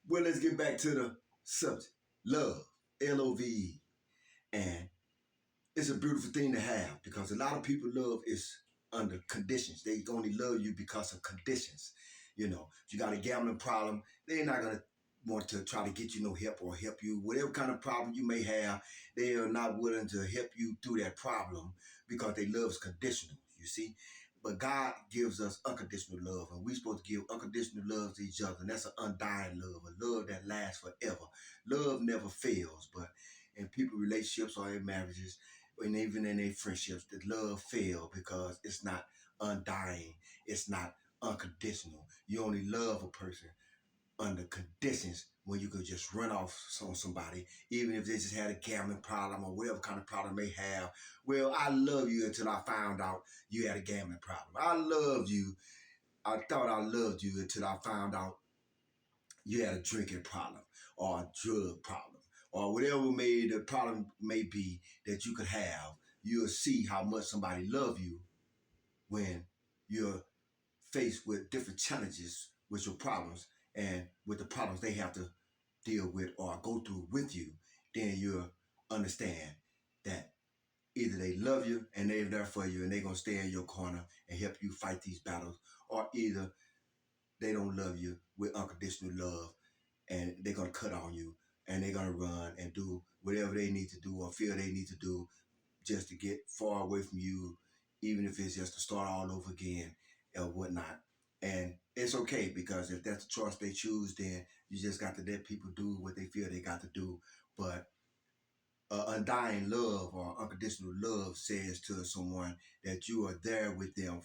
Well, let's get back to the subject. Love, Love. And it's a beautiful thing to have because a lot of people love is under conditions. They only love you because of conditions. If you got a gambling problem, they're not going to want to try to get you no help or help you. Whatever kind of problem you may have, they are not willing to help you through that problem because they love is conditional, you see. But God gives us unconditional love, and we're supposed to give unconditional love to each other. And that's an undying love, a love that lasts forever. Love never fails, but in people relationships or in marriages, and even in their friendships, the love fail because it's not undying. It's not unconditional. You only love a person under conditions when you could just run off on somebody, even if they just had a gambling problem or whatever kind of problem they have. Well, I love you until I found out you had a gambling problem. I loved you. I thought I loved you until I found out you had a drinking problem or a drug problem or whatever the problem may be that you could have. You'll see how much somebody love you when you're faced with different challenges with your problems and with the problems they have to deal with or go through with you. Then you'll understand that either they love you and they're there for you and they're going to stay in your corner and help you fight these battles, or either they don't love you with unconditional love and they're going to cut on you and they're going to run and do whatever they need to do or feel they need to do just to get far away from you, even if it's just to start all over again or whatnot. And it's okay because if that's the choice they choose, then you just got to let people do what they feel they got to do. But undying love or unconditional love says to someone that you are there with them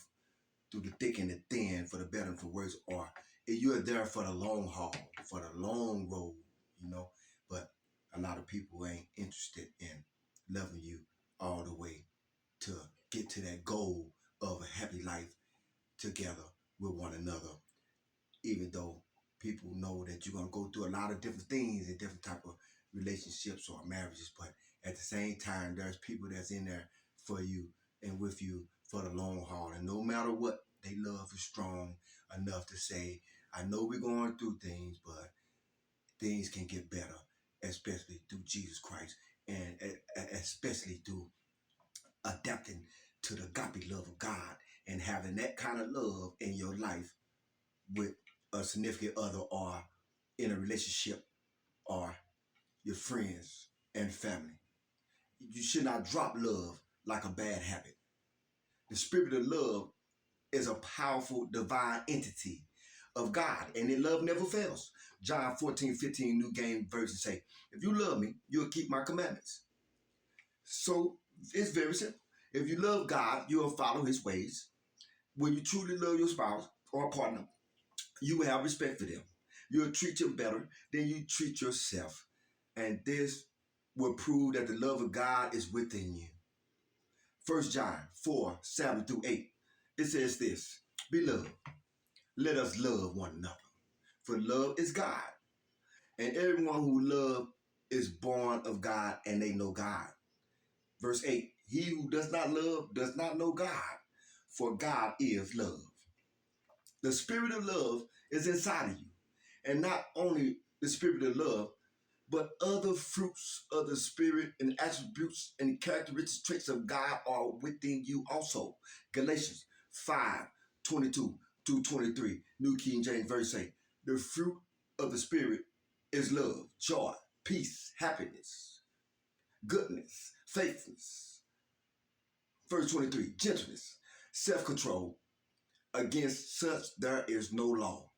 through the thick and the thin, for the better and for worse, or you're there for the long haul, for the long road. But a lot of people ain't interested in loving you all the way to get to that goal of a happy life together with one another, even though people know that you're going to go through a lot of different things in different type of relationships or marriages. But at the same time, there's people that's in there for you and with you for the long haul. And no matter what, they love is strong enough to say, I know we're going through things, but things can get better, especially through Jesus Christ and especially through adapting to the agape love of God and having that kind of love in your life with a significant other or in a relationship or your friends and family. You should not drop love like a bad habit. The spirit of love is a powerful divine entity of God, and in love never fails. John 14:15, New Game Version say, if you love me, you'll keep my commandments. So it's very simple. If you love God, you'll follow his ways. When you truly love your spouse or partner, you will have respect for them. You'll treat them better than you treat yourself. And this will prove that the love of God is within you. 1 John 4:7-8. It says this, Beloved, let us love one another. For love is God. And everyone who loves is born of God and they know God. Verse 8, he who does not love does not know God, for God is love. The spirit of love is inside of you. And not only the spirit of love, but other fruits of the spirit and attributes and characteristics, traits of God are within you also. Galatians 5:22-23, New King James Version say, the fruit of the spirit is love, joy, peace, happiness, goodness, faithfulness. Verse 23, gentleness, self-control. Against such there is no law.